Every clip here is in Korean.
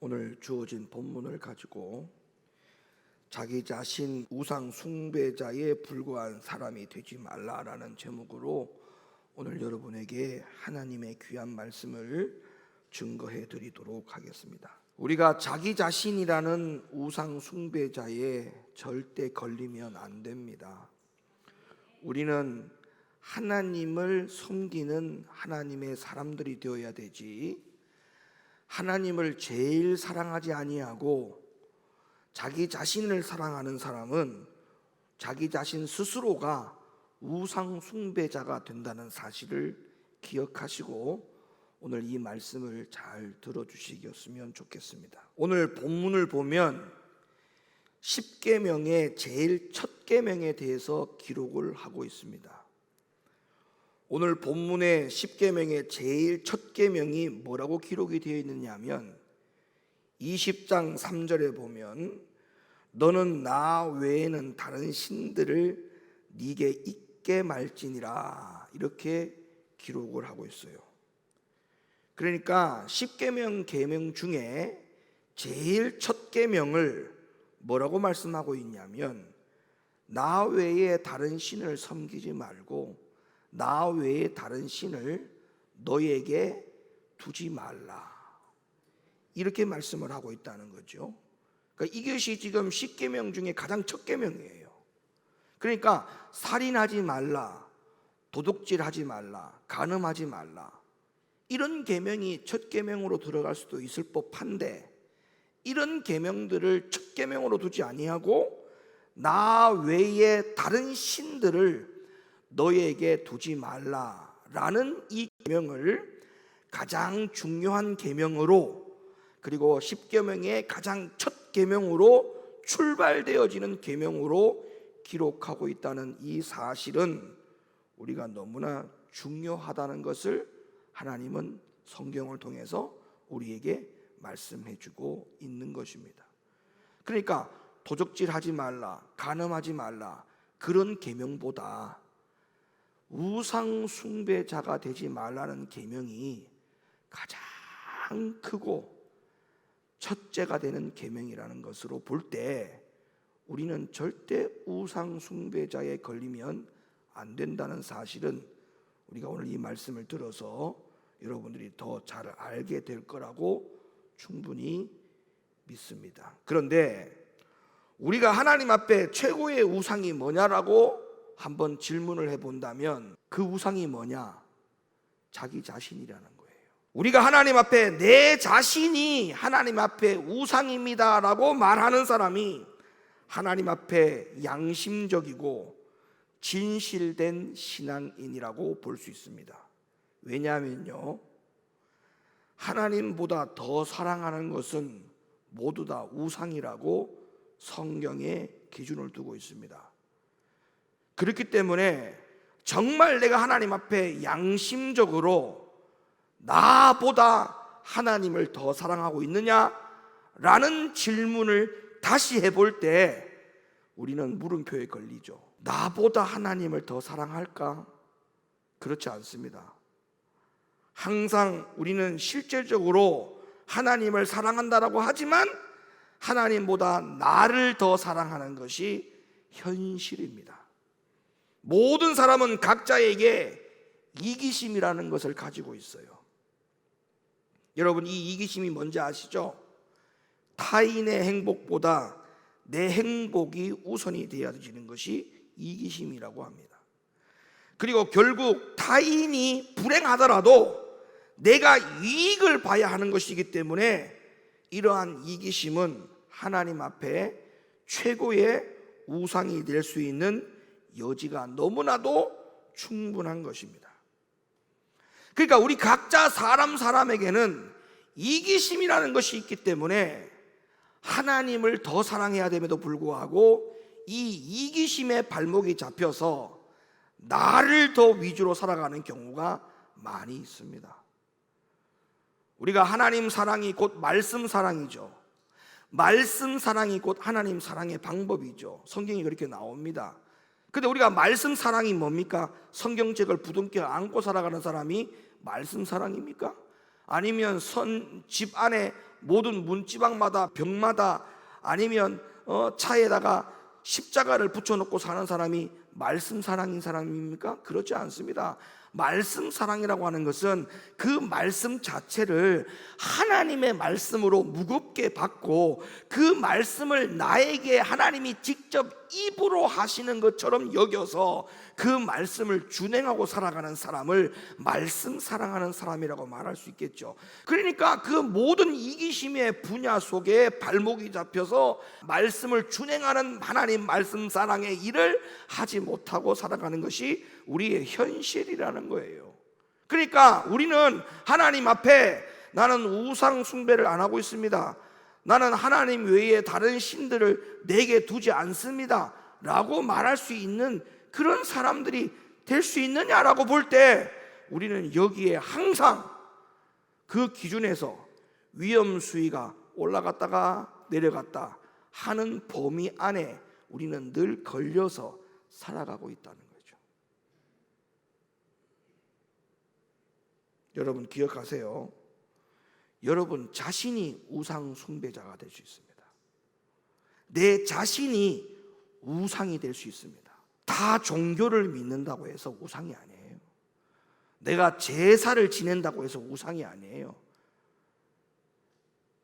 오늘 주어진 본문을 가지고 자기 자신 우상 숭배자에 불과한 사람이 되지 말라라는 제목으로 오늘 여러분에게 하나님의 귀한 말씀을 증거해 드리도록 하겠습니다. 우리가 자기 자신이라는 우상 숭배자에 절대 걸리면 안 됩니다. 우리는 하나님을 섬기는 하나님의 사람들이 되어야 되지, 하나님을 제일 사랑하지 아니하고 자기 자신을 사랑하는 사람은 자기 자신 스스로가 우상 숭배자가 된다는 사실을 기억하시고 오늘 이 말씀을 잘 들어주시겠으면 좋겠습니다. 오늘 본문을 보면 10계명의 제일 첫 계명에 대해서 기록을 하고 있습니다. 오늘 본문의 10계명의 제일 첫 계명이 뭐라고 기록이 되어 있느냐면 20장 3절에 보면 너는 나 외에는 다른 신들을 네게 있게 말지니라, 이렇게 기록을 하고 있어요. 그러니까 10계명 계명 중에 제일 첫 계명을 뭐라고 말씀하고 있냐면 나 외에 다른 신을 섬기지 말고 나 외에 다른 신을 너에게 두지 말라, 이렇게 말씀을 하고 있다는 거죠. 그러니까 이것이 지금 10계명 중에 가장 첫 계명이에요. 그러니까 살인하지 말라, 도둑질하지 말라, 간음하지 말라, 이런 계명이 첫 계명으로 들어갈 수도 있을 법한데 이런 계명들을 첫 계명으로 두지 아니하고 나 외에 다른 신들을 너에게 두지 말라라는 이 계명을 가장 중요한 계명으로, 그리고 10계명의 가장 첫 계명으로 출발되어지는 계명으로 기록하고 있다는 이 사실은 우리가 너무나 중요하다는 것을 하나님은 성경을 통해서 우리에게 말씀해 주고 있는 것입니다. 그러니까 도적질하지 말라, 간음하지 말라, 그런 계명보다 우상 숭배자가 되지 말라는 계명이 가장 크고 첫째가 되는 계명이라는 것으로 볼 때 우리는 절대 우상 숭배자에 걸리면 안 된다는 사실은 우리가 오늘 이 말씀을 들어서 여러분들이 더 잘 알게 될 거라고 충분히 믿습니다. 그런데 우리가 하나님 앞에 최고의 우상이 뭐냐라고 한번 질문을 해본다면 그 우상이 뭐냐? 자기 자신이라는 거예요. 우리가 하나님 앞에 내 자신이 하나님 앞에 우상입니다라고 말하는 사람이 하나님 앞에 양심적이고 진실된 신앙인이라고 볼 수 있습니다. 왜냐하면요, 하나님보다 더 사랑하는 것은 모두 다 우상이라고 성경에 기준을 두고 있습니다. 그렇기 때문에 정말 내가 하나님 앞에 양심적으로 나보다 하나님을 더 사랑하고 있느냐라는 질문을 다시 해볼 때 우리는 물음표에 걸리죠. 나보다 하나님을 더 사랑할까? 그렇지 않습니다. 항상 우리는 실질적으로 하나님을 사랑한다라고 하지만 하나님보다 나를 더 사랑하는 것이 현실입니다. 모든 사람은 각자에게 이기심이라는 것을 가지고 있어요. 여러분, 이 이기심이 뭔지 아시죠? 타인의 행복보다 내 행복이 우선이 되어지는 것이 이기심이라고 합니다. 그리고 결국 타인이 불행하더라도 내가 이익을 봐야 하는 것이기 때문에 이러한 이기심은 하나님 앞에 최고의 우상이 될 수 있는 여지가 너무나도 충분한 것입니다. 그러니까 우리 각자 사람에게는 이기심이라는 것이 있기 때문에 하나님을 더 사랑해야 됨에도 불구하고 이 이기심의 발목이 잡혀서 나를 더 위주로 살아가는 경우가 많이 있습니다. 우리가 하나님 사랑이 곧 말씀 사랑이죠. 말씀 사랑이 곧 하나님 사랑의 방법이죠. 성경이 그렇게 나옵니다. 근데 우리가 말씀 사랑이 뭡니까? 성경책을 부둥켜 안고 살아가는 사람이 말씀 사랑입니까? 아니면 집 안에 모든 문지방마다 벽마다 아니면 차에다가 십자가를 붙여놓고 사는 사람이 말씀 사랑인 사람입니까? 그렇지 않습니다. 말씀 사랑이라고 하는 것은 그 말씀 자체를 하나님의 말씀으로 무겁게 받고 그 말씀을 나에게 하나님이 직접 입으로 하시는 것처럼 여겨서 그 말씀을 준행하고 살아가는 사람을 말씀 사랑하는 사람이라고 말할 수 있겠죠. 그러니까 그 모든 이기심의 분야 속에 발목이 잡혀서 말씀을 준행하는 하나님 말씀 사랑의 일을 하지 못하고 살아가는 것이 우리의 현실이라는 거예요. 그러니까 우리는 하나님 앞에 나는 우상 숭배를 안 하고 있습니다, 나는 하나님 외에 다른 신들을 내게 두지 않습니다 라고 말할 수 있는 그런 사람들이 될 수 있느냐라고 볼 때 우리는 여기에 항상 그 기준에서 위험 수위가 올라갔다가 내려갔다 하는 범위 안에 우리는 늘 걸려서 살아가고 있다는 거죠. 여러분 기억하세요. 여러분 자신이 우상 숭배자가 될 수 있습니다. 내 자신이 우상이 될 수 있습니다. 다 종교를 믿는다고 해서 우상이 아니에요. 내가 제사를 지낸다고 해서 우상이 아니에요.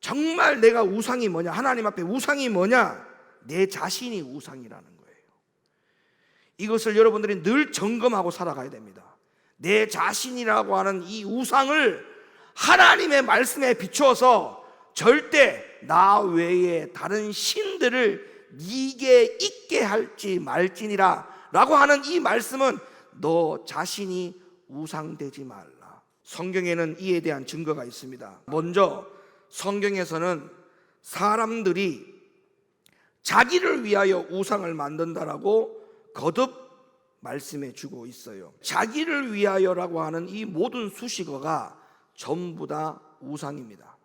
정말 내가 우상이 뭐냐, 하나님 앞에 우상이 뭐냐, 내 자신이 우상이라는 거예요. 이것을 여러분들이 늘 점검하고 살아가야 됩니다. 내 자신이라고 하는 이 우상을 하나님의 말씀에 비추어서 절대 나 외에 다른 신들을 네게 있게 할지 말지니라 라고 하는 이 말씀은 너 자신이 우상되지 말라. 성경에는 이에 대한 증거가 있습니다. 먼저 성경에서는 사람들이 자기를 위하여 우상을 만든다라고 거듭 말씀해 주고 있어요. 자기를 위하여라고 하는 이 모든 수식어가 전부 다 우상입니다.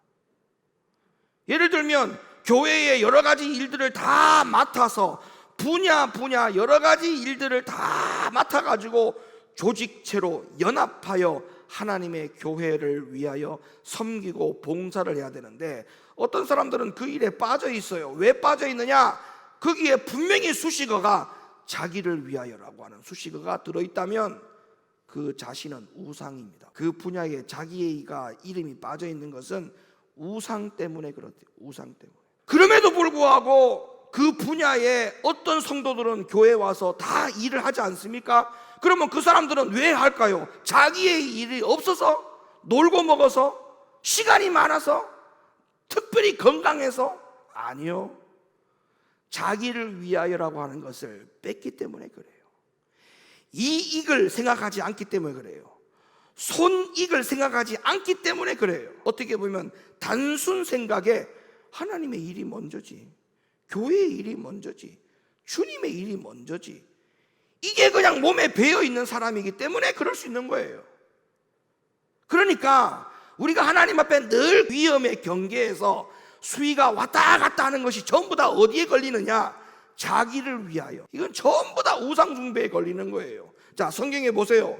예를 들면 교회의 여러 가지 일들을 다 맡아서 분야 여러 가지 일들을 다 맡아가지고 조직체로 연합하여 하나님의 교회를 위하여 섬기고 봉사를 해야 되는데 어떤 사람들은 그 일에 빠져 있어요. 왜 빠져 있느냐? 거기에 분명히 수식어가 자기를 위하여라고 하는 수식어가 들어있다면 그 자신은 우상입니다. 그 분야에 자기가 이름이 빠져 있는 것은 우상 때문에 그렇대요. 우상 때문에. 그럼에도 불구하고 그 분야에 어떤 성도들은 교회에 와서 다 일을 하지 않습니까? 그러면 그 사람들은 왜 할까요? 자기의 일이 없어서? 놀고 먹어서? 시간이 많아서? 특별히 건강해서? 아니요. 자기를 위하여라고 하는 것을 뺐기 때문에 그래요. 이익을 생각하지 않기 때문에 그래요. 손익을 생각하지 않기 때문에 그래요. 어떻게 보면 단순 생각에 하나님의 일이 먼저지, 교회의 일이 먼저지, 주님의 일이 먼저지, 이게 그냥 몸에 배어있는 사람이기 때문에 그럴 수 있는 거예요. 그러니까 우리가 하나님 앞에 늘 위험에 경계해서 수위가 왔다 갔다 하는 것이 전부 다 어디에 걸리느냐? 자기를 위하여. 이건 전부 다 우상 숭배에 걸리는 거예요. 자, 성경에 보세요.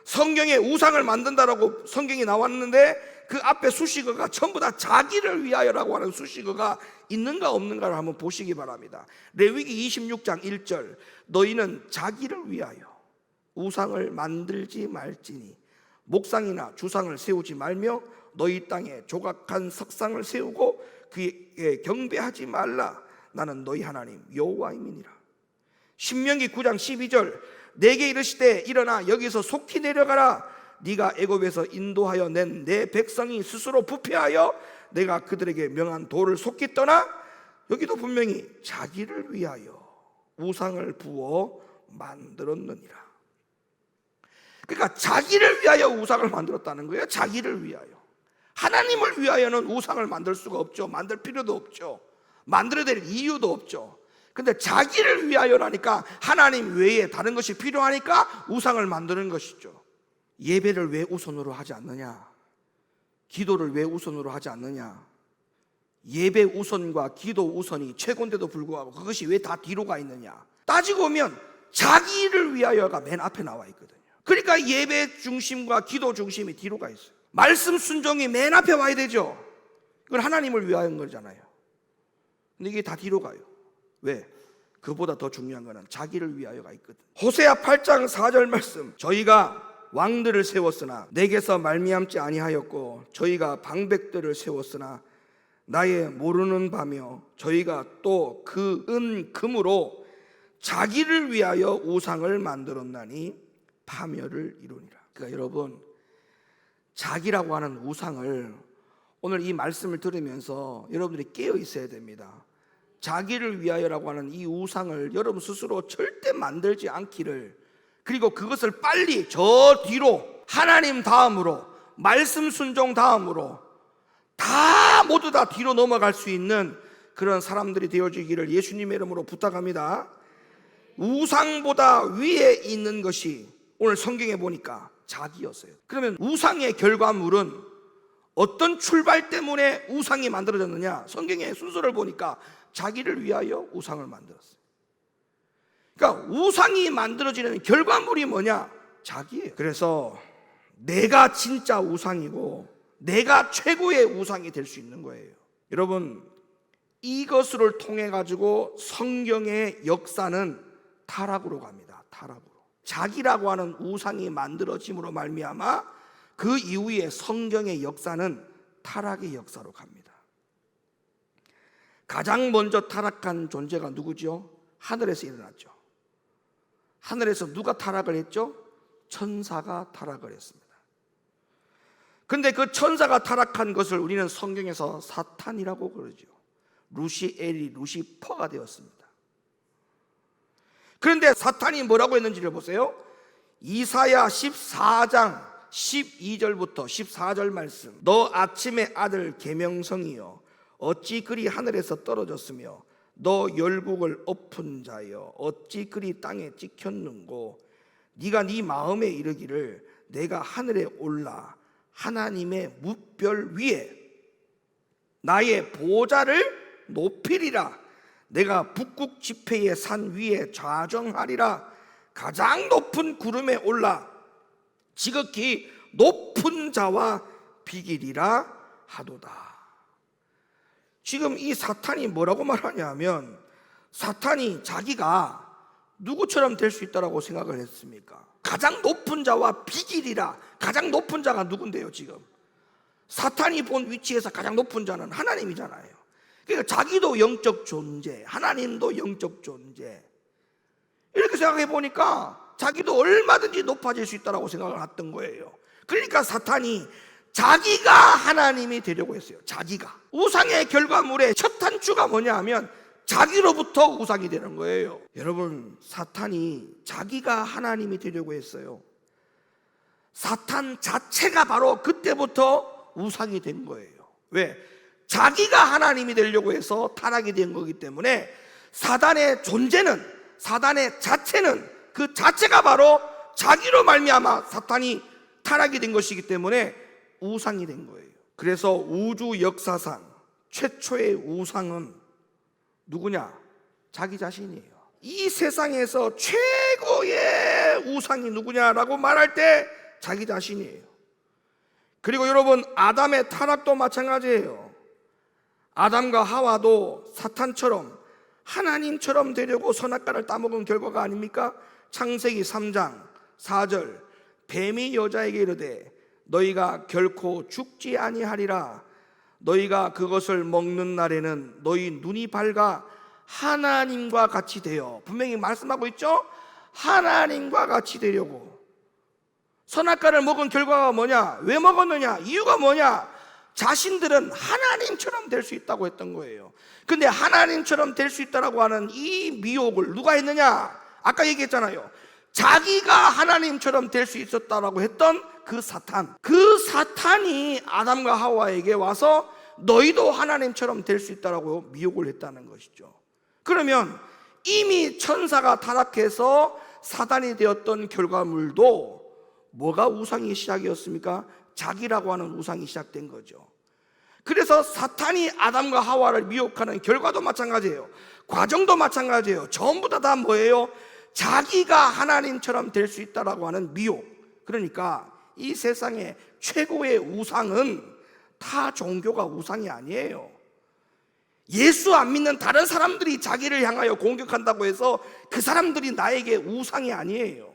성경에 우상을 만든다라고 성경이 나왔는데 그 앞에 수식어가 전부 다 자기를 위하여라고 하는 수식어가 있는가 없는가를 한번 보시기 바랍니다. 레위기 26장 1절 너희는 자기를 위하여 우상을 만들지 말지니 목상이나 주상을 세우지 말며 너희 땅에 조각한 석상을 세우고 그에 경배하지 말라. 나는 너희 하나님 여호와임이니라. 신명기 9장 12절 내게 이르시되 일어나 여기서 속히 내려가라. 네가 애굽에서 인도하여 낸 내 백성이 스스로 부패하여 내가 그들에게 명한 도를 속히 떠나. 여기도 분명히 자기를 위하여 우상을 부어 만들었느니라. 그러니까 자기를 위하여 우상을 만들었다는 거예요. 자기를 위하여. 하나님을 위하여는 우상을 만들 수가 없죠. 만들 필요도 없죠. 만들어야 될 이유도 없죠. 근데 자기를 위하여라니까 하나님 외에 다른 것이 필요하니까 우상을 만드는 것이죠. 예배를 왜 우선으로 하지 않느냐? 기도를 왜 우선으로 하지 않느냐? 예배 우선과 기도 우선이 최고인데도 불구하고 그것이 왜 다 뒤로 가 있느냐? 따지고 보면 자기를 위하여가 맨 앞에 나와 있거든요. 그러니까 예배 중심과 기도 중심이 뒤로 가 있어요. 말씀 순종이 맨 앞에 와야 되죠. 이건 하나님을 위하여인 거잖아요. 근데 이게 다 뒤로 가요. 왜? 그보다 더 중요한 거는 자기를 위하여가 있거든. 호세아 8장 4절 말씀, 저희가 왕들을 세웠으나 내게서 말미암지 아니하였고 저희가 방백들을 세웠으나 나의 모르는 바며 저희가 또 그 금으로 자기를 위하여 우상을 만들었나니 파멸을 이루니라. 그러니까 여러분, 자기라고 하는 우상을 오늘 이 말씀을 들으면서 여러분들이 깨어 있어야 됩니다. 자기를 위하여라고 하는 이 우상을 여러분 스스로 절대 만들지 않기를, 그리고 그것을 빨리 저 뒤로 하나님 다음으로, 말씀 순종 다음으로 다 모두 다 뒤로 넘어갈 수 있는 그런 사람들이 되어지기를 예수님의 이름으로 부탁합니다. 우상보다 위에 있는 것이 오늘 성경에 보니까 자기였어요. 그러면 우상의 결과물은 어떤 출발 때문에 우상이 만들어졌느냐? 성경의 순서를 보니까 자기를 위하여 우상을 만들었어요. 그러니까 우상이 만들어지는 결과물이 뭐냐? 자기예요. 그래서 내가 진짜 우상이고 내가 최고의 우상이 될 수 있는 거예요. 여러분, 이것을 통해 가지고 성경의 역사는 타락으로 갑니다. 타락으로. 자기라고 하는 우상이 만들어짐으로 말미암아 그 이후에 성경의 역사는 타락의 역사로 갑니다. 가장 먼저 타락한 존재가 누구죠? 하늘에서 일어났죠. 하늘에서 누가 타락을 했죠? 천사가 타락을 했습니다. 근데 그 천사가 타락한 것을 우리는 성경에서 사탄이라고 그러죠. 루시엘이 루시퍼가 되었습니다. 그런데 사탄이 뭐라고 했는지를 보세요. 이사야 14장 12절부터 14절 말씀. 너 아침의 아들 계명성이여 어찌 그리 하늘에서 떨어졌으며 너 열국을 엎은 자여 어찌 그리 땅에 찍혔는고 네가 네 마음에 이르기를 내가 하늘에 올라 하나님의 뭇별 위에 나의 보좌를 높이리라. 내가 북극 지폐의 산 위에 좌정하리라. 가장 높은 구름에 올라 지극히 높은 자와 비기리라 하도다. 지금 이 사탄이 뭐라고 말하냐면, 사탄이 자기가 누구처럼 될 수 있다고 생각을 했습니까? 가장 높은 자와 비기리라. 가장 높은 자가 누군데요? 지금 사탄이 본 위치에서 가장 높은 자는 하나님이잖아요. 그러니까 자기도 영적 존재, 하나님도 영적 존재, 이렇게 생각해 보니까 자기도 얼마든지 높아질 수 있다고 생각을 했던 거예요. 그러니까 사탄이 자기가 하나님이 되려고 했어요. 자기가. 우상의 결과물의 첫 단추가 뭐냐 하면 자기로부터 우상이 되는 거예요. 여러분, 사탄이 자기가 하나님이 되려고 했어요. 사탄 자체가 바로 그때부터 우상이 된 거예요. 왜? 자기가 하나님이 되려고 해서 타락이 된 거기 때문에 사단의 존재는, 사단의 자체는, 그 자체가 바로 자기로 말미암아 사탄이 타락이 된 것이기 때문에 우상이 된 거예요. 그래서 우주 역사상 최초의 우상은 누구냐? 자기 자신이에요. 이 세상에서 최고의 우상이 누구냐라고 말할 때 자기 자신이에요. 그리고 여러분, 아담의 타락도 마찬가지예요. 아담과 하와도 사탄처럼 하나님처럼 되려고 선악과를 따먹은 결과가 아닙니까? 창세기 3장 4절, 뱀이 여자에게 이르되 너희가 결코 죽지 아니하리라. 너희가 그것을 먹는 날에는 너희 눈이 밝아 하나님과 같이 되어, 분명히 말씀하고 있죠? 하나님과 같이 되려고. 선악과를 먹은 결과가 뭐냐? 왜 먹었느냐? 이유가 뭐냐? 자신들은 하나님처럼 될 수 있다고 했던 거예요. 근데 하나님처럼 될 수 있다고 하는 이 미혹을 누가 했느냐? 아까 얘기했잖아요. 자기가 하나님처럼 될 수 있었다라고 했던 그 사탄, 그 사탄이 아담과 하와에게 와서 너희도 하나님처럼 될 수 있다라고 미혹을 했다는 것이죠. 그러면 이미 천사가 타락해서 사단이 되었던 결과물도 뭐가 우상이 시작이었습니까? 자기라고 하는 우상이 시작된 거죠. 그래서 사탄이 아담과 하와를 미혹하는 결과도 마찬가지예요. 과정도 마찬가지예요. 전부 다 뭐예요? 자기가 하나님처럼 될 수 있다라고 하는 미혹. 그러니까 이 세상의 최고의 우상은 타 종교가 우상이 아니에요. 예수 안 믿는 다른 사람들이 자기를 향하여 공격한다고 해서 그 사람들이 나에게 우상이 아니에요.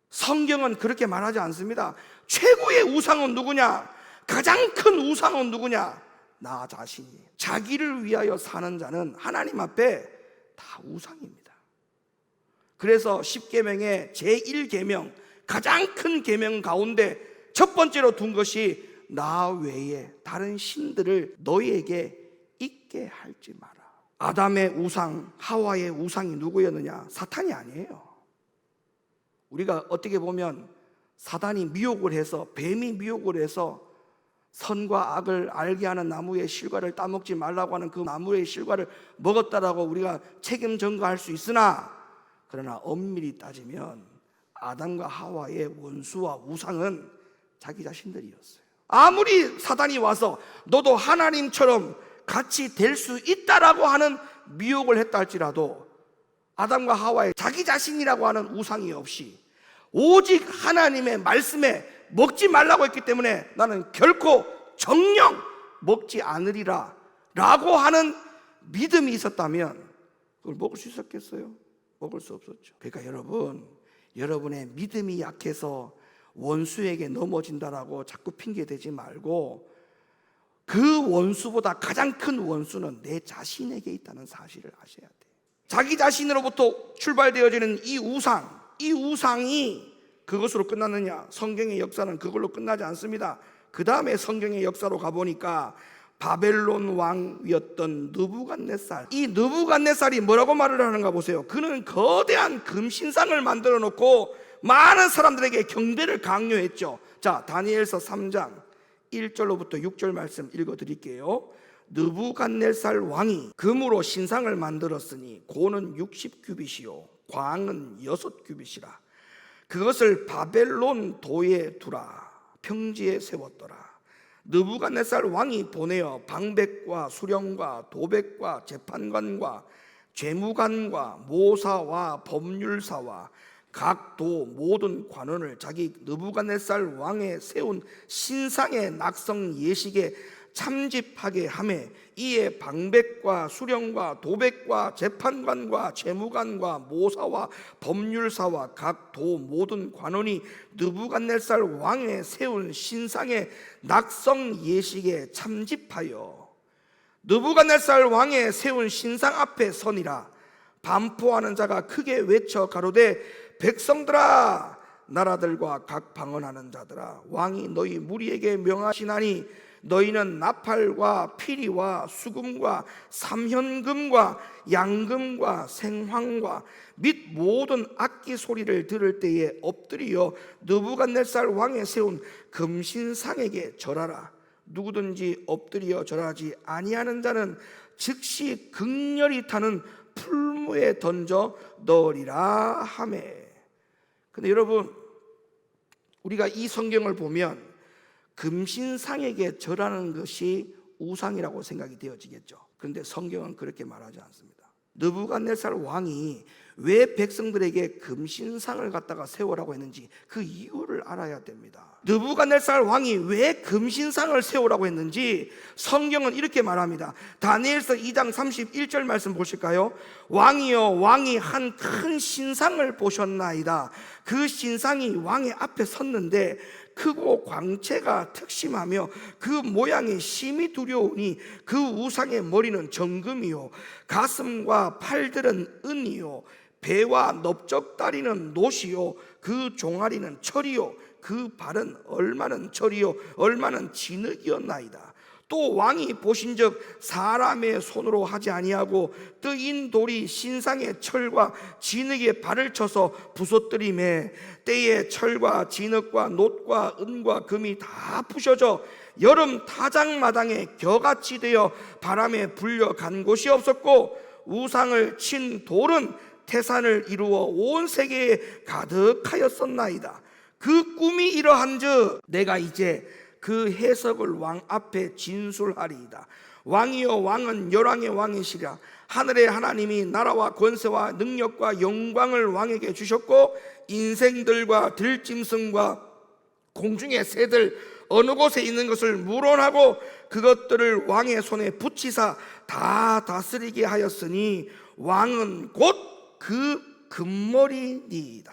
성경은 그렇게 말하지 않습니다. 최고의 우상은 누구냐? 가장 큰 우상은 누구냐? 나 자신이에요. 자기를 위하여 사는 자는 하나님 앞에 다 우상입니다. 그래서 10계명의 제1계명, 가장 큰 계명 가운데 첫 번째로 둔 것이 나 외에 다른 신들을 너희에게 있게 할지 마라. 아담의 우상, 하와의 우상이 누구였느냐? 사탄이 아니에요. 우리가 어떻게 보면 사단이 미혹을 해서, 뱀이 미혹을 해서 선과 악을 알게 하는 나무의 실과를 따먹지 말라고 하는 그 나무의 실과를 먹었다라고 우리가 책임 전가할 수 있으나, 그러나 엄밀히 따지면 아담과 하와의 원수와 우상은 자기 자신들이었어요. 아무리 사단이 와서 너도 하나님처럼 같이 될 수 있다라고 하는 미혹을 했다 할지라도 아담과 하와의 자기 자신이라고 하는 우상이 없이 오직 하나님의 말씀에 먹지 말라고 했기 때문에 나는 결코 정녕 먹지 않으리라 라고 하는 믿음이 있었다면 그걸 먹을 수 있었겠어요? 먹을 수 없었죠. 그러니까 여러분의 믿음이 약해서 원수에게 넘어진다라고 자꾸 핑계대지 말고, 그 원수보다 가장 큰 원수는 내 자신에게 있다는 사실을 아셔야 돼요. 자기 자신으로부터 출발되어지는 이 우상이 그것으로 끝났느냐? 성경의 역사는 그걸로 끝나지 않습니다. 그 다음에 성경의 역사로 가보니까 바벨론 왕이었던 느부갓네살, 이 느부갓네살이 뭐라고 말을 하는가 보세요. 그는 거대한 금신상을 만들어 놓고 많은 사람들에게 경배를 강요했죠. 자, 다니엘서 3장 1절로부터 6절 말씀 읽어드릴게요. 느부갓네살 왕이 금으로 신상을 만들었으니 고는 60규빗이요 광은 6규빗이라. 그것을 바벨론 도에 두라. 평지에 세웠더라. 느부갓네살 왕이 보내어 방백과 수령과 도백과 재판관과 죄무관과 모사와 법률사와 각 도 모든 관원을 자기 느부갓네살 왕에 세운 신상의 낙성 예식에 참집하게 하매, 이에 방백과 수령과 도백과 재판관과 재무관과 모사와 법률사와 각 도 모든 관원이 느부갓네살 왕에 세운 신상의 낙성 예식에 참집하여 느부갓네살 왕에 세운 신상 앞에 서니라. 반포하는 자가 크게 외쳐 가로되 백성들아, 나라들과 각 방언하는 자들아, 왕이 너희 무리에게 명하시나니 너희는 나팔과 피리와 수금과 삼현금과 양금과 생황과 및 모든 악기 소리를 들을 때에 엎드려 느부갓네살 왕에 세운 금신상에게 절하라. 누구든지 엎드려 절하지 아니하는 자는 즉시 극렬히 타는 풀무에 던져 넣으리라 하매. 근데 여러분, 우리가 이 성경을 보면 금신상에게 절하는 것이 우상이라고 생각이 되어지겠죠. 그런데 성경은 그렇게 말하지 않습니다. 느부갓네살 왕이 왜 백성들에게 금신상을 갖다가 세우라고 했는지 그 이유를 알아야 됩니다. 느부갓네살 왕이 왜 금신상을 세우라고 했는지 성경은 이렇게 말합니다. 다니엘서 2장 31절 말씀 보실까요? 왕이여, 왕이 한 큰 신상을 보셨나이다. 그 신상이 왕의 앞에 섰는데 크고 광채가 특심하며 그 모양이 심히 두려우니 그 우상의 머리는 정금이요 가슴과 팔들은 은이요 배와 넓적다리는 노시요 그 종아리는 철이요 그 발은 얼마는 철이요 얼마는 진흙이었나이다. 또 왕이 보신즉 사람의 손으로 하지 아니하고 뜨인 돌이 신상의 철과 진흙에 발을 쳐서 부서뜨리매 때에 철과 진흙과 놋과 은과 금이 다 부셔져 여름 타작마당에 겨같이 되어 바람에 불려간 곳이 없었고 우상을 친 돌은 태산을 이루어 온 세계에 가득하였었나이다. 그 꿈이 이러한즉 내가 이제 그 해석을 왕 앞에 진술하리이다. 왕이여, 왕은 열왕의 왕이시라. 하늘의 하나님이 나라와 권세와 능력과 영광을 왕에게 주셨고 인생들과 들짐승과 공중의 새들 어느 곳에 있는 것을 물어하고 그것들을 왕의 손에 붙이사 다 다스리게 하였으니 왕은 곧 그 금머리니이다.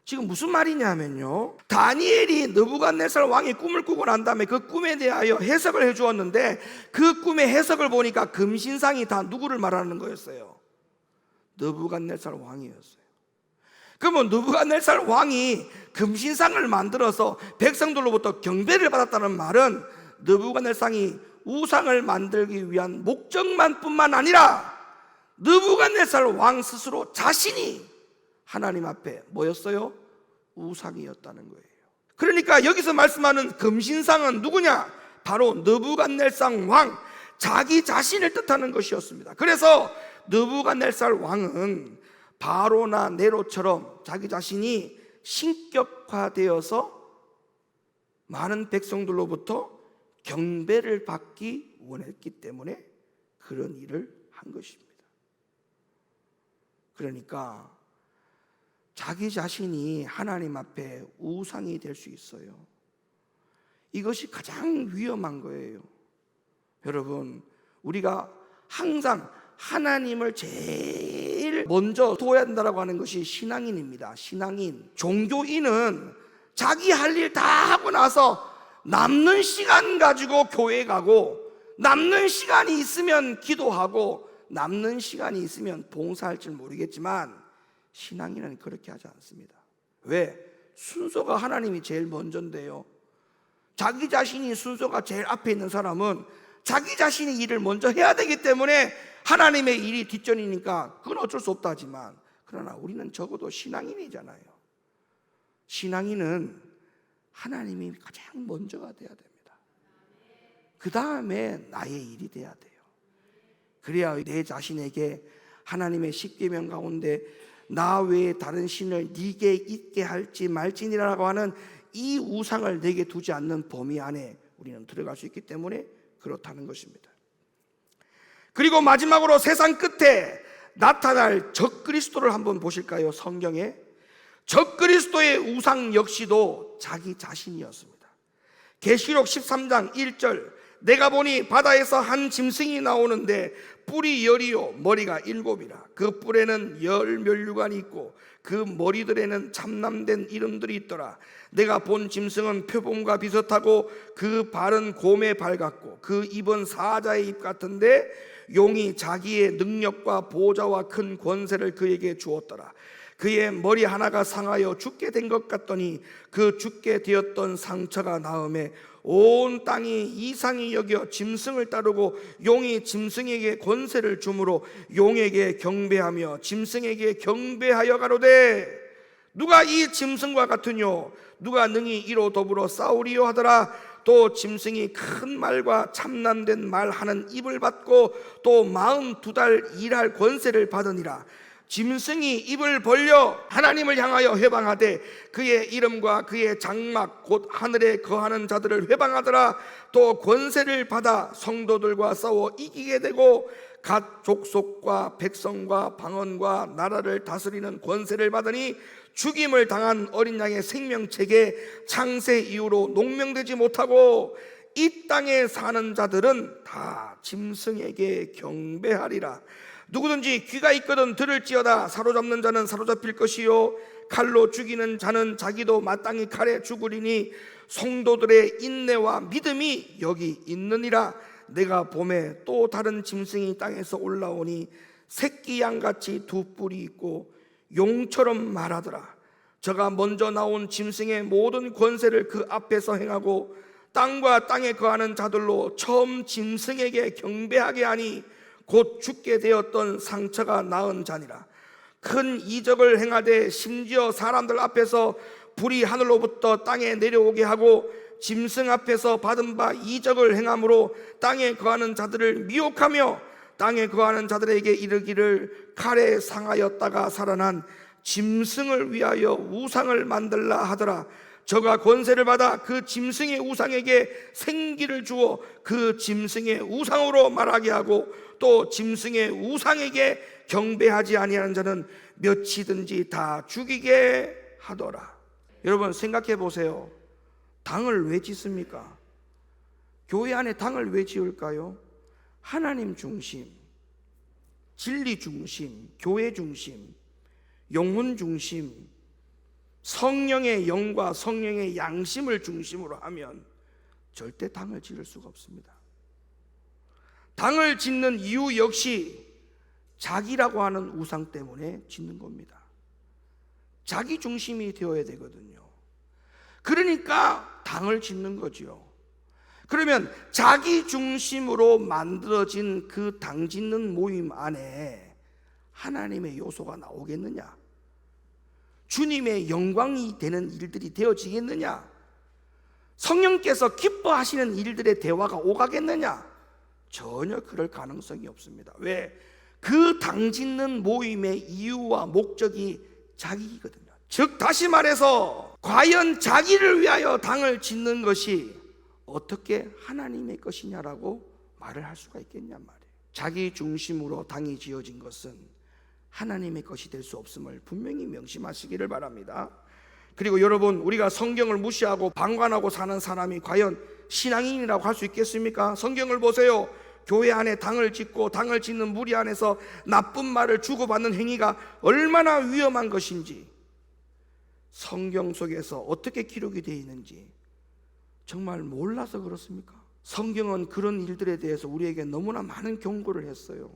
지금 무슨 말이냐면요, 다니엘이 느부갓네살 왕이 꿈을 꾸고 난 다음에 그 꿈에 대하여 해석을 해주었는데 그 꿈의 해석을 보니까 금신상이 다 누구를 말하는 거였어요? 느부갓네살 왕이었어요. 그러면 느부갓네살 왕이 금신상을 만들어서 백성들로부터 경배를 받았다는 말은 느부갓네살이 우상을 만들기 위한 목적만 뿐만 아니라 느부갓네살 왕 스스로 자신이 하나님 앞에 뭐였어요? 우상이었다는 거예요. 그러니까 여기서 말씀하는 금신상은 누구냐? 바로 느부갓네살 왕 자기 자신을 뜻하는 것이었습니다. 그래서 느부갓네살 왕은 바로나 네로처럼 자기 자신이 신격화되어서 많은 백성들로부터 경배를 받기 원했기 때문에 그런 일을 한 것입니다. 그러니까 자기 자신이 하나님 앞에 우상이 될 수 있어요. 이것이 가장 위험한 거예요. 여러분, 우리가 항상 하나님을 제일 먼저 둬야 된다고 하는 것이 신앙인입니다. 신앙인, 종교인은 자기 할 일 다 하고 나서 남는 시간 가지고 교회 가고, 남는 시간이 있으면 기도하고, 남는 시간이 있으면 봉사할 줄 모르겠지만 신앙인은 그렇게 하지 않습니다. 왜? 순서가 하나님이 제일 먼저인데요. 자기 자신이 순서가 제일 앞에 있는 사람은 자기 자신이 일을 먼저 해야 되기 때문에 하나님의 일이 뒷전이니까 그건 어쩔 수 없다 하지만, 그러나 우리는 적어도 신앙인이잖아요. 신앙인은 하나님이 가장 먼저가 돼야 됩니다. 그 다음에 나의 일이 돼야 돼요. 그래야 내 자신에게 하나님의 십계명 가운데 나 외에 다른 신을 네게 있게 할지 말지니라고 하는 이 우상을 내게 두지 않는 범위 안에 우리는 들어갈 수 있기 때문에 그렇다는 것입니다. 그리고 마지막으로 세상 끝에 나타날 적그리스도를 한번 보실까요? 성경에 적그리스도의 우상 역시도 자기 자신이었습니다. 계시록 13장 1절, 내가 보니 바다에서 한 짐승이 나오는데 뿔이 10이요 머리가 7이라. 그 뿔에는 10면류관이 있고 그 머리들에는 참남된 이름들이 있더라. 내가 본 짐승은 표범과 비슷하고 그 발은 곰의 발 같고 그 입은 사자의 입 같은데 용이 자기의 능력과 보좌와 큰 권세를 그에게 주었더라. 그의 머리 하나가 상하여 죽게 된 것 같더니 그 죽게 되었던 상처가 나음에 온 땅이 이상히 여겨 짐승을 따르고 용이 짐승에게 권세를 주므로 용에게 경배하며 짐승에게 경배하여 가로되 누가 이 짐승과 같으뇨? 누가 능히 이로 더불어 싸우리요 하더라. 또 짐승이 큰 말과 참남된 말하는 입을 받고 또 42달 일할 권세를 받으니라. 짐승이 입을 벌려 하나님을 향하여 회방하되 그의 이름과 그의 장막 곧 하늘에 거하는 자들을 회방하더라. 또 권세를 받아 성도들과 싸워 이기게 되고 각 족속과 백성과 방언과 나라를 다스리는 권세를 받으니 죽임을 당한 어린 양의 생명책에 창세 이후로 농명되지 못하고 이 땅에 사는 자들은 다 짐승에게 경배하리라. 누구든지 귀가 있거든 들을지어다. 사로잡는 자는 사로잡힐 것이요 칼로 죽이는 자는 자기도 마땅히 칼에 죽으리니 성도들의 인내와 믿음이 여기 있느니라. 내가 봄에 또 다른 짐승이 땅에서 올라오니 새끼 양같이 두 뿔이 있고 용처럼 말하더라. 저가 먼저 나온 짐승의 모든 권세를 그 앞에서 행하고 땅과 땅에 거하는 자들로 처음 짐승에게 경배하게 하니 곧 죽게 되었던 상처가 나은 자니라. 큰 이적을 행하되 심지어 사람들 앞에서 불이 하늘로부터 땅에 내려오게 하고 짐승 앞에서 받은 바 이적을 행함으로 땅에 거하는 자들을 미혹하며 땅에 거하는 자들에게 이르기를 칼에 상하였다가 살아난 짐승을 위하여 우상을 만들라 하더라. 저가 권세를 받아 그 짐승의 우상에게 생기를 주어 그 짐승의 우상으로 말하게 하고 또 짐승의 우상에게 경배하지 아니하는 자는 몇이든지 다 죽이게 하더라. 여러분 생각해 보세요. 당을 왜 짓습니까? 교회 안에 당을 왜 지을까요? 하나님 중심, 진리 중심, 교회 중심, 영혼 중심, 성령의 영과 성령의 양심을 중심으로 하면 절대 당을 지을 수가 없습니다. 당을 짓는 이유 역시 자기라고 하는 우상 때문에 짓는 겁니다. 자기 중심이 되어야 되거든요. 그러니까 당을 짓는 거죠. 그러면 자기 중심으로 만들어진 그 당 짓는 모임 안에 하나님의 요소가 나오겠느냐? 주님의 영광이 되는 일들이 되어지겠느냐? 성령께서 기뻐하시는 일들의 대화가 오가겠느냐? 전혀 그럴 가능성이 없습니다. 왜? 그 당 짓는 모임의 이유와 목적이 자기이거든요. 즉 다시 말해서 과연 자기를 위하여 당을 짓는 것이 어떻게 하나님의 것이냐라고 말을 할 수가 있겠냔 말이에요. 자기 중심으로 당이 지어진 것은 하나님의 것이 될 수 없음을 분명히 명심하시기를 바랍니다. 그리고 여러분, 우리가 성경을 무시하고 방관하고 사는 사람이 과연 신앙인이라고 할 수 있겠습니까? 성경을 보세요. 교회 안에 당을 짓고 당을 짓는 무리 안에서 나쁜 말을 주고받는 행위가 얼마나 위험한 것인지, 성경 속에서 어떻게 기록이 되어 있는지 정말 몰라서 그렇습니까? 성경은 그런 일들에 대해서 우리에게 너무나 많은 경고를 했어요.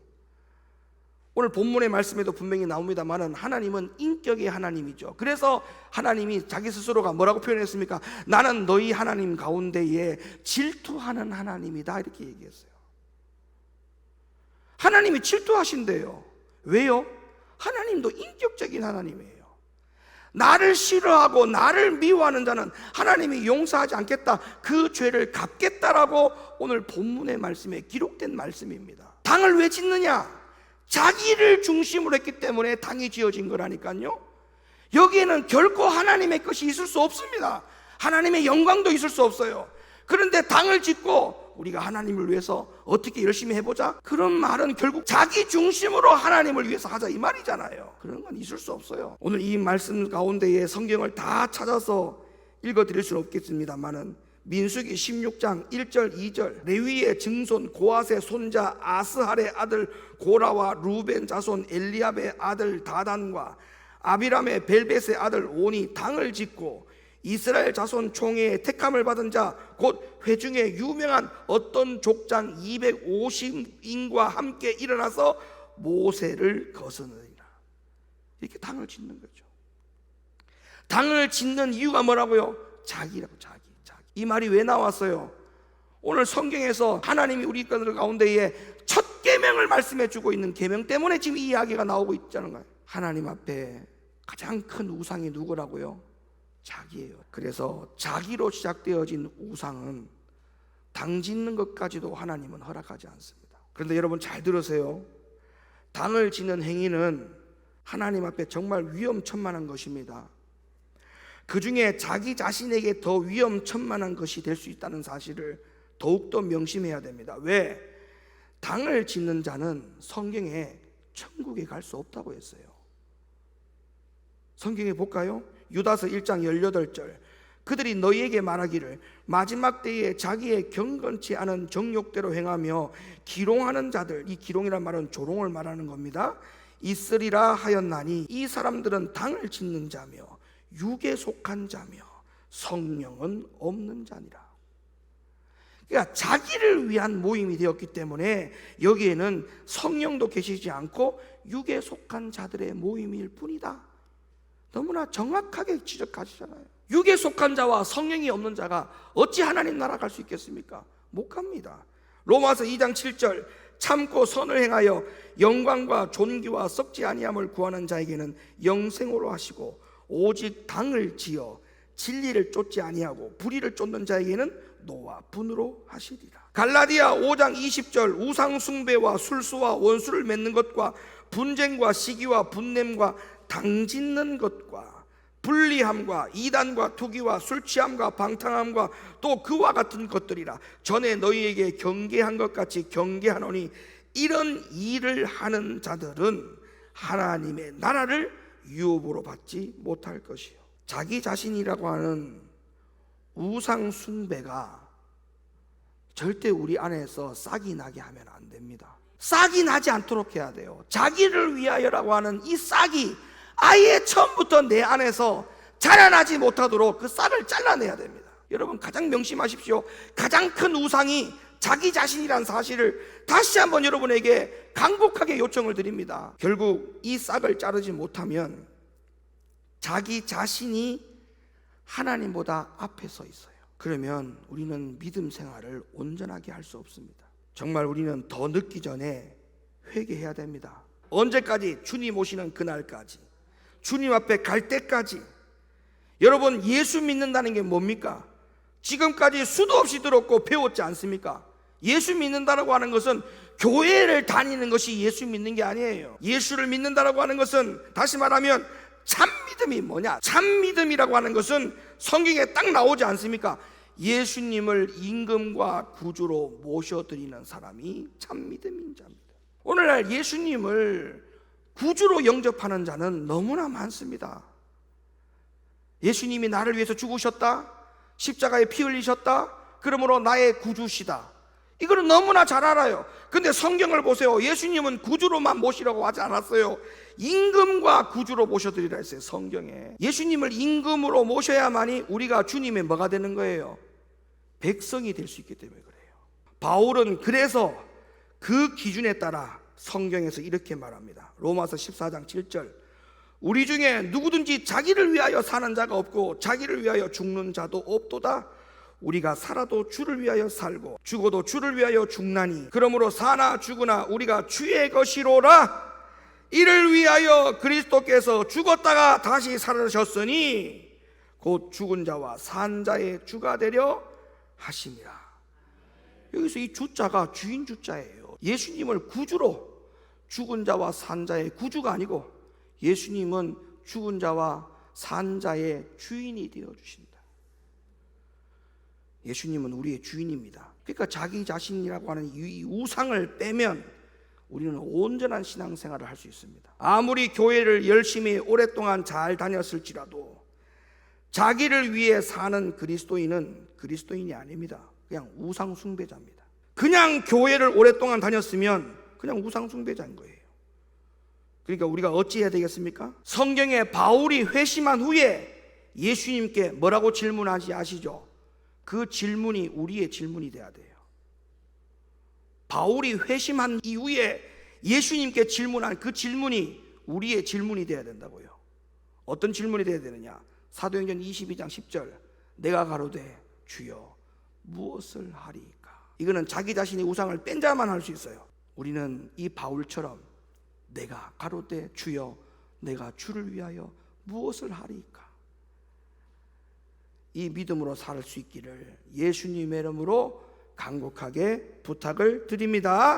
오늘 본문의 말씀에도 분명히 나옵니다만은 하나님은 인격의 하나님이죠. 그래서 하나님이 자기 스스로가 뭐라고 표현했습니까? 나는 너희 하나님 가운데에 질투하는 하나님이다, 이렇게 얘기했어요. 하나님이 질투하신대요. 왜요? 하나님도 인격적인 하나님이에요. 나를 싫어하고 나를 미워하는 자는 하나님이 용서하지 않겠다, 그 죄를 갚겠다라고 오늘 본문의 말씀에 기록된 말씀입니다. 당을 왜 짓느냐? 자기를 중심으로 했기 때문에 당이 지어진 거라니까요. 여기에는 결코 하나님의 것이 있을 수 없습니다. 하나님의 영광도 있을 수 없어요. 그런데 당을 짓고 우리가 하나님을 위해서 어떻게 열심히 해보자, 그런 말은 결국 자기 중심으로 하나님을 위해서 하자, 이 말이잖아요. 그런 건 있을 수 없어요. 오늘 이 말씀 가운데에 성경을 다 찾아서 읽어드릴 수는 없겠습니다만은 민수기 16장 1절 2절, 레위의 증손 고핫의 손자 아스할의 아들 고라와 루벤 자손 엘리압의 아들 다단과 아비람의 벨벳의 아들 온이 당을 짓고 이스라엘 자손 총회의 택함을 받은 자 곧 회중에 유명한 어떤 족장 250인과 함께 일어나서 모세를 거스르니라. 이렇게 당을 짓는 거죠. 당을 짓는 이유가 뭐라고요? 자기라고. 자기. 이 말이 왜 나왔어요? 오늘 성경에서 하나님이 우리 가운데에 첫 계명을 말씀해 주고 있는 계명 때문에 지금 이 이야기가 나오고 있다는 거예요. 하나님 앞에 가장 큰 우상이 누구라고요? 자기예요. 그래서 자기로 시작되어진 우상은 당 짓는 것까지도 하나님은 허락하지 않습니다. 그런데 여러분 잘 들으세요. 당을 짓는 행위는 하나님 앞에 정말 위험천만한 것입니다. 그 중에 자기 자신에게 더 위험천만한 것이 될 수 있다는 사실을 더욱더 명심해야 됩니다. 왜? 당을 짓는 자는 성경에 천국에 갈 수 없다고 했어요. 성경에 볼까요? 유다서 1장 18절, 그들이 너희에게 말하기를 마지막 때에 자기의 경건치 않은 정욕대로 행하며 기롱하는 자들, 이 기롱이란 말은 조롱을 말하는 겁니다, 있으리라 하였나니 이 사람들은 당을 짓는 자며 육에 속한 자며 성령은 없는 자니라. 그러니까 자기를 위한 모임이 되었기 때문에 여기에는 성령도 계시지 않고 육에 속한 자들의 모임일 뿐이다. 너무나 정확하게 지적하시잖아요. 육에 속한 자와 성령이 없는 자가 어찌 하나님 나라 갈 수 있겠습니까? 못 갑니다. 로마서 2장 7절, 참고 선을 행하여 영광과 존귀와 썩지 아니함을 구하는 자에게는 영생으로 하시고 오직 당을 지어 진리를 쫓지 아니하고 불의를 쫓는 자에게는 노와 분으로 하시리라. 갈라디아 5장 20절, 우상 숭배와 술수와 원수를 맺는 것과 분쟁과 시기와 분냄과 당 짓는 것과 불리함과 이단과 투기와 술취함과 방탕함과 또 그와 같은 것들이라. 전에 너희에게 경계한 것 같이 경계하노니 이런 일을 하는 자들은 하나님의 나라를 유업으로 받지 못할 것이요. 자기 자신이라고 하는 우상 숭배가 절대 우리 안에서 싹이 나게 하면 안 됩니다. 싹이 나지 않도록 해야 돼요. 자기를 위하여라고 하는 이 싹이 아예 처음부터 내 안에서 자라나지 못하도록 그 싹을 잘라내야 됩니다. 여러분, 가장 명심하십시오. 가장 큰 우상이 자기 자신이란 사실을 다시 한번 여러분에게 간곡하게 요청을 드립니다. 결국 이 싹을 자르지 못하면 자기 자신이 하나님보다 앞에 서 있어요. 그러면 우리는 믿음 생활을 온전하게 할 수 없습니다. 정말 우리는 더 늦기 전에 회개해야 됩니다. 언제까지? 주님 오시는 그날까지, 주님 앞에 갈 때까지. 여러분, 예수 믿는다는 게 뭡니까? 지금까지 수도 없이 들었고 배웠지 않습니까? 예수 믿는다라고 하는 것은 교회를 다니는 것이 예수 믿는 게 아니에요. 예수를 믿는다라고 하는 것은, 다시 말하면 참 믿음이 뭐냐? 참 믿음이라고 하는 것은 성경에 딱 나오지 않습니까? 예수님을 임금과 구주로 모셔드리는 사람이 참 믿음인 자입니다. 오늘날 예수님을 구주로 영접하는 자는 너무나 많습니다. 예수님이 나를 위해서 죽으셨다, 십자가에 피 흘리셨다, 그러므로 나의 구주시다, 이거는 너무나 잘 알아요. 근데 성경을 보세요. 예수님은 구주로만 모시라고 하지 않았어요. 임금과 구주로 모셔드리라 했어요. 성경에 예수님을 임금으로 모셔야만이 우리가 주님의 뭐가 되는 거예요? 백성이 될 수 있기 때문에 그래요. 바울은 그래서 그 기준에 따라 성경에서 이렇게 말합니다. 로마서 14장 7절, 우리 중에 누구든지 자기를 위하여 사는 자가 없고 자기를 위하여 죽는 자도 없도다. 우리가 살아도 주를 위하여 살고 죽어도 주를 위하여 죽나니 그러므로 사나 죽으나 우리가 주의 것이로라. 이를 위하여 그리스도께서 죽었다가 다시 살아나셨으니 곧 죽은 자와 산 자의 주가 되려 하심이라. 여기서 이 주자가 주인 주자예요. 예수님을 구주로, 죽은 자와 산 자의 구주가 아니고 예수님은 죽은 자와 산 자의 주인이 되어 주신다. 예수님은 우리의 주인입니다. 그러니까 자기 자신이라고 하는 이 우상을 빼면 우리는 온전한 신앙생활을 할 수 있습니다. 아무리 교회를 열심히 오랫동안 잘 다녔을지라도 자기를 위해 사는 그리스도인은 그리스도인이 아닙니다. 그냥 우상 숭배자입니다. 그냥 교회를 오랫동안 다녔으면 그냥 우상 숭배자인 거예요. 그러니까 우리가 어찌 해야 되겠습니까? 성경에 바울이 회심한 후에 예수님께 뭐라고 질문하지 아시죠? 그 질문이 우리의 질문이 돼야 돼요. 바울이 회심한 이후에 예수님께 질문한 그 질문이 우리의 질문이 돼야 된다고요. 어떤 질문이 돼야 되느냐? 사도행전 22장 10절, 내가 가로되 주여 무엇을 하리이까? 이거는 자기 자신이 우상을 뺀 자만 할 수 있어요. 우리는 이 바울처럼 내가 가로되 주여 내가 주를 위하여 무엇을 하리이까? 이 믿음으로 살 수 있기를 예수님의 이름으로 간곡하게 부탁을 드립니다.